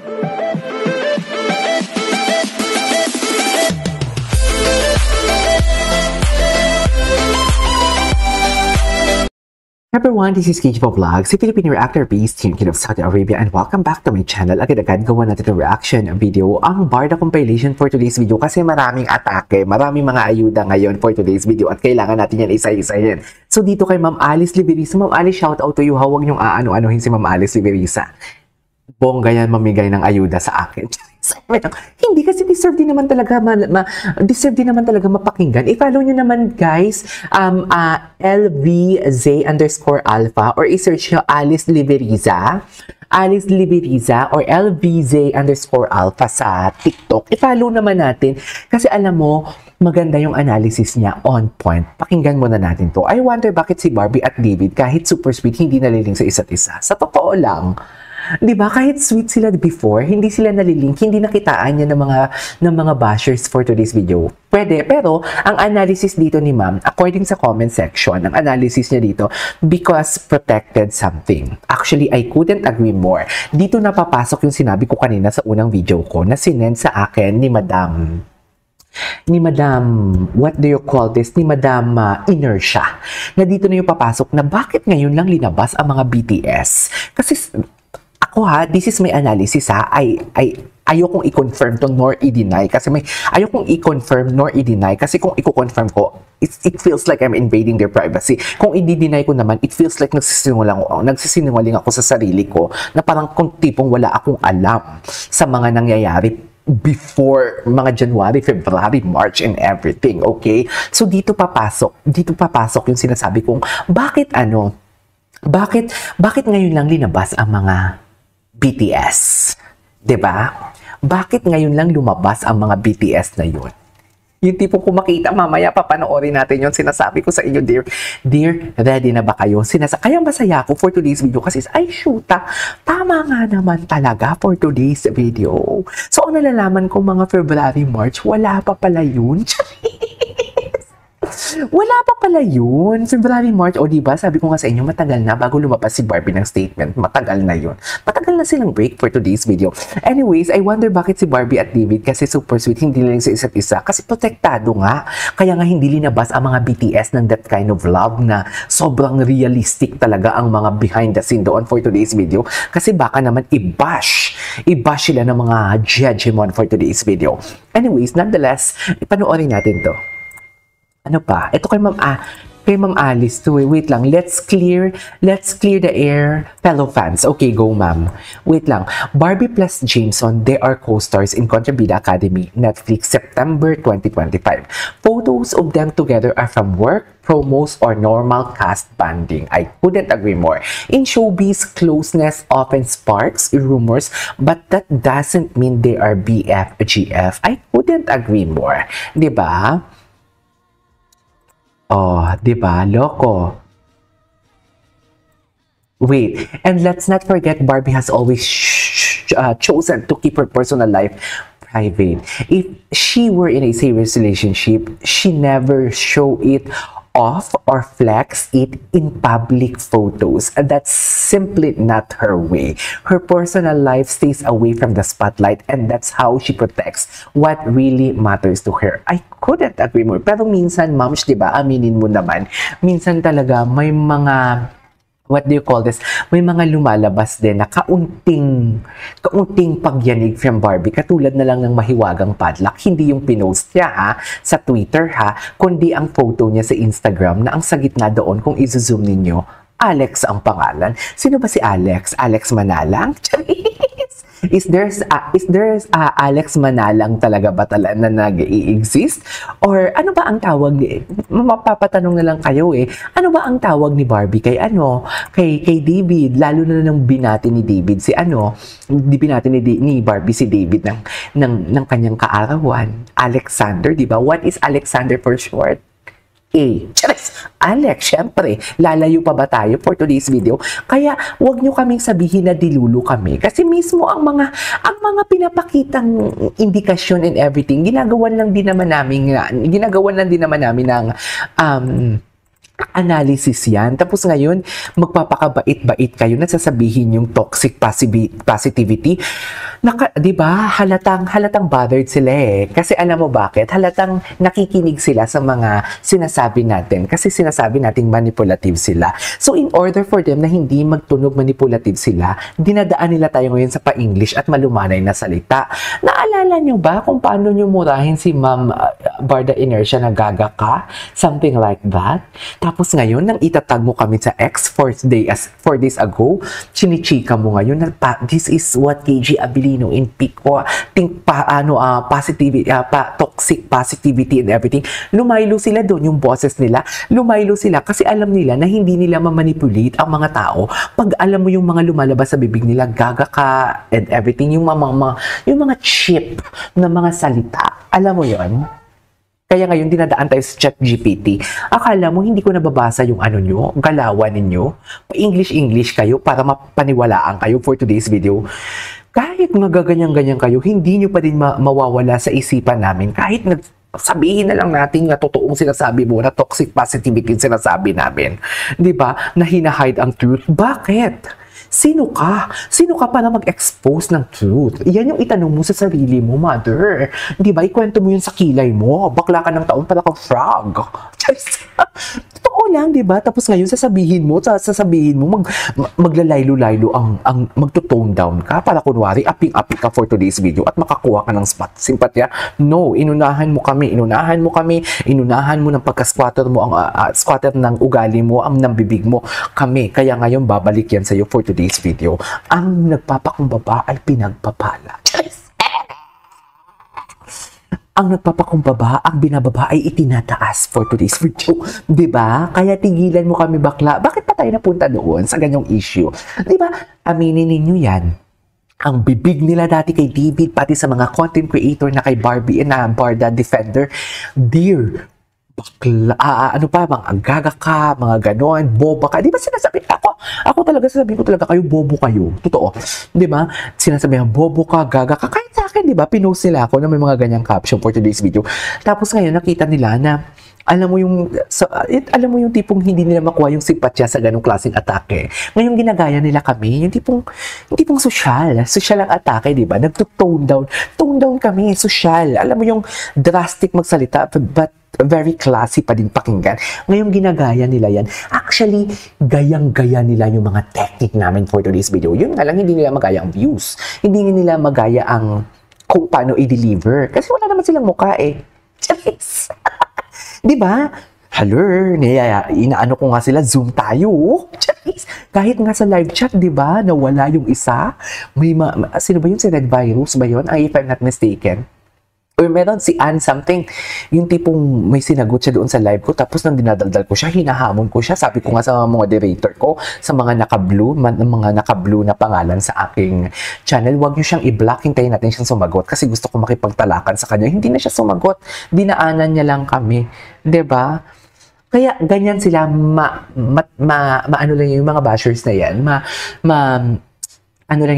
Everyone, this is Kijipo Vlogs, si Filipino reactor based team King of Saudi Arabia, and welcome back to my channel. Agad-agad gawa natin ng reaction video, ang Barda compilation for today's video kasi maraming atake, maraming mga ayuda ngayon for today's video at kailangan natin yan isa-isahin. So dito kay Ma'am Alice Liberisa, Ma'am Alice, shout out to you, huwag niyong aano-anuhin si Ma'am Alice Liberisa. Bongga yan mamigay ng ayuda sa akin. Hindi kasi deserve din naman talaga mapakinggan. I-follow nyo naman guys LVZ_alpha or i-search nyo Alice Liberisa or LVZ_alpha sa TikTok. I-follow naman natin kasi alam mo maganda yung analysis niya, on point. Pakinggan muna natin to. I wonder bakit si Barbie at David kahit super sweet hindi naliling sa isa't isa. Sa totoo lang, diba, kahit sweet sila before, hindi sila nalilink, hindi nakitaan niya ng mga bashers for today's video. Pwede, pero ang analysis dito ni Ma'am, according sa comment section, ang analysis niya dito, because protected something. Actually, I couldn't agree more. Dito napapasok yung sinabi ko kanina sa unang video ko na sinend sa akin ni Madam, what do you call this? Ni Madam Inertia. Na dito na yung papasok na bakit ngayon lang linabas ang mga BTS. Kasi this is my analysis ha. Ayokong i-confirm to nor i-deny kasi ayokong i-confirm nor i-deny kasi kung i-confirm ko, it feels like I'm invading their privacy. Kung i-deny ko naman, it feels like nagsisinungaling ako sa sarili ko na parang kung tipong wala akong alam sa mga nangyayari before mga January, February, March, and everything. Okay? So dito papasok yung sinasabi kong bakit ngayon lang linabas ang mga BTS. 'Di ba? Bakit ngayon lang lumabas ang mga BTS na yun? Yung tipong kung makita, mamaya papanoorin natin yung sinasabi ko sa inyo, dear, ready na ba kayo? Kaya masaya ako for today's video kasi ay shoota, tama nga naman talaga for today's video. So, ang nalalaman ko mga February, March, wala pa pala yun. Wala pa pala yun. February, March, o diba, sabi ko nga sa inyo, matagal na bago lumabas si Barbie ng statement. Matagal na yun. Matagal na silang break for today's video. Anyways, I wonder bakit si Barbie at David kasi super sweet, hindi lang sa isa't isa. Kasi protektado nga. Kaya nga hindi linabas ang mga BTS ng that kind of love na sobrang realistic talaga ang mga behind the scene doon for today's video. Kasi baka naman i-bash sila ng mga judgment for today's video. Anyways, nonetheless, ipanoorin natin to. Ano pa? Ito kay Ma'am Alice to wait lang. Let's clear the air, fellow fans. Okay, go ma'am. Wait lang. Barbie plus Jameson, they are co-stars in Contrabida Academy, Netflix, September 2025. Photos of them together are from work, promos, or normal cast banding. I couldn't agree more. In showbiz, closeness often sparks rumors, but that doesn't mean they are BF, GF. I couldn't agree more. Diba? Oh, diba? Loko. Wait, and let's not forget Barbie has always chosen to keep her personal life private. If she were in a serious relationship, she never show it off or flex it in public photos. That's simply not her way. Her personal life stays away from the spotlight and that's how she protects what really matters to her. I couldn't agree more. Pero minsan, moms, diba, aminin mo naman, minsan talaga may mga what do you call this? May mga lumalabas din na kaunting pagyanig from Barbie. Katulad na lang ng mahiwagang padlock. Hindi yung pinost niya sa Twitter kundi ang photo niya sa Instagram na ang sa gitna doon kung i-zoom ninyo, Alex ang pangalan. Sino ba si Alex? Alex Manalang? Is there Alex Manalang talaga ba na nag-i-exist? Or ano ba ang tawag mapapatanong na lang kayo ano ba ang tawag ni Barbie kay kay David, lalo na nang binati ni David binati ni Barbie si David ng kanyang kaarawan, Alexander, di ba? What is Alexander for short? Alex, syempre, lalayo pa ba tayo for today's video? Kaya, wag nyo kaming sabihin na dilulo kami. Kasi mismo ang mga pinapakitang indikasyon and everything, ginagawan lang din naman namin ng analysis yan. Tapos ngayon, magpapakabait-bait kayo na sasabihin yung toxic positivity. 'Di ba? Halatang bothered sila eh. Kasi alam mo bakit? Halatang nakikinig sila sa mga sinasabi natin kasi sinasabi nating manipulative sila. So in order for them na hindi magtunog manipulative sila, dinadaan nila tayo ngayon sa pa-English at malumanay na salita. Naalala nyo ba kung paano nyo murahin si Ma'am Barda Inertia na gaga ka? Something like that. Tapos ngayon, nang itatag mo kami sa X 4 days ago, chinichika mo ngayon na this is what KG Abilino in peak o positivity, toxic positivity and everything. Lumaylo sila doon, yung bosses nila, lumaylo sila kasi alam nila na hindi nila ma-manipulate ang mga tao. Pag alam mo yung mga lumalabas sa bibig nila, gaga ka and everything, yung mga cheap na mga salita. Alam mo yon? Kaya ngayon, dinadaan tayo sa ChatGPT. Akala mo, hindi ko nababasa yung ano nyo, galawan ninyo. Pa-English kayo para mapaniwalaan kayo for today's video. Kahit magaganyan-ganyan kayo, hindi nyo pa din mawawala sa isipan namin. Kahit sabihin na lang natin na totoong sinasabi mo, na toxic positivity sinasabi namin. Di ba? Na hinahide ang truth. Bakit? Sino ka? Sino ka para mag-expose ng truth? Yan yung itanong mo sa sarili mo, mother. Di ba? Ikwento mo yun sa kilay mo. Bakla ka ng taon para kang frog. Totoo lang, di ba? Tapos ngayon, sasabihin mo, maglalaylo-laylo ang magto-tone down ka para kunwari, aping-aping ka for today's video at makakuha ka ng simpatya. No, inunahan mo kami ng pagka-squatter mo, ang squatter ng ugali mo, ang nambibig mo, kami. Kaya ngayon, babalik yan sa'yo for today's video. Ang nagpapakumbaba ay pinagpapala. Ang nagpapakumbaba, ang binababa ay itinataas for today's video. Diba? Kaya tigilan mo kami bakla. Bakit pa tayo napunta doon sa ganyang issue? Diba? Aminin ninyo yan. Ang bibig nila dati kay David, pati sa mga content creator na kay Barbie na Barda Defender, dear, bakla, ano pa, mga gaga ka, mga ganon, boba ka. Di ba sinasabi, ako talaga sasabihin ko talaga kayo, bobo kayo. Totoo. Di ba? Sinasabi bobo ka, gaga ka. Kahit sa akin, di ba, pinost nila ako na may mga ganyang caption for today's video. Tapos ngayon, nakita nila na, alam mo yung tipong hindi nila makuha yung simpatya sa ganong klaseng atake. Ngayon ginagaya nila kami, yung tipong social ang atake, di ba? Tone down kami, social. Alam mo yung drastic magsalita, but very classy pa din pakinggan. Ngayon ginagaya nila yan. Actually, gayang-gaya nila yung mga technique namin for today's video. Yun nga lang, hindi nila magaya ang views. Hindi nila magaya ang kung paano i-deliver. Kasi wala naman silang mukha eh. Charis! Diba? Hello, inaano ko nga sila, Zoom tayo. Charis! Kahit nga sa live chat, diba, nawala yung isa. Sino ba yun? Si Red Virus ba yun? If I'm not mistaken. Or meron si Ann something, yung tipong may sinagot siya doon sa live ko, tapos nang dinadaldal ko siya, hinahamon ko siya, sabi ko nga sa moderator ko, sa mga naka-blue na pangalan sa aking channel, wag niyo siyang i-block, hintayin natin siyang sumagot, kasi gusto ko makipagtalakan sa kanya. Hindi na siya sumagot, dinaanan niya lang kami, 'di ba? Kaya ganyan sila, ano lang yung mga bashers na yan,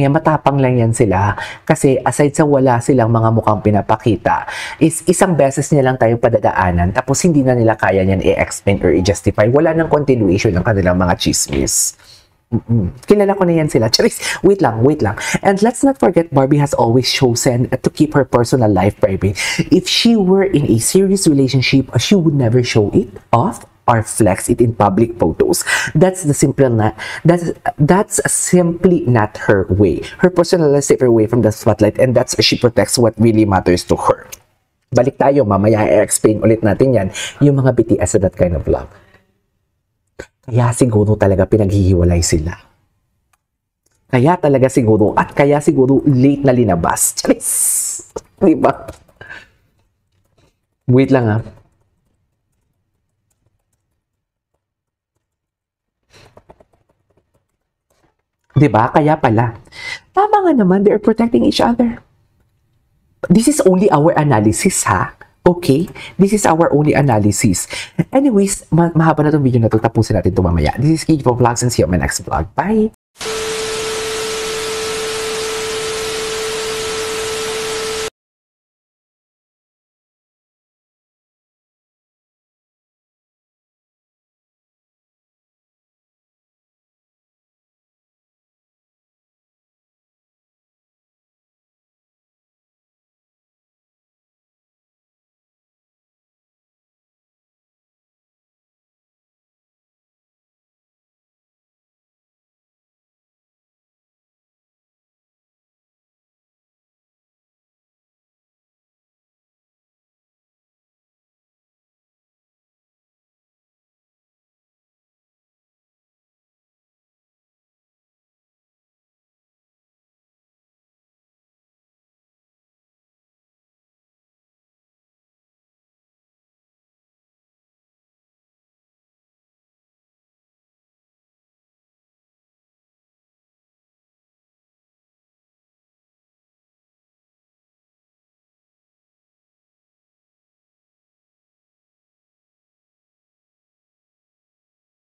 matapang lang yan sila. Kasi aside sa wala silang mga mukhang pinapakita, is isang beses niya lang tayo padadaanan, tapos hindi na nila kaya niyan i-explain or i-justify. Wala nang continuation ng kanilang mga chismis. Kilala ko na yan sila. Charis, wait lang. And let's not forget, Barbie has always chosen to keep her personal life private. If she were in a serious relationship, she would never show it off or flex it in public photos. That's simply not her way. Her personal life is her way from the spotlight, and she protects what really matters to her. Balik tayo, mamaya i-explain ulit natin yan, yung mga BTS sa That Kind of Love. Kaya siguro talaga pinaghihiwalay sila. Kaya siguro late na linabas. Charis! Diba? Wait lang Diba? Kaya pala. Tama nga naman, they are protecting each other. This is only our analysis, ha? Okay? This is our only analysis. Anyways, mahaba na itong video na ito. Tapusin natin ito mamaya. This is KG Vlogs and see you on my next vlog. Bye!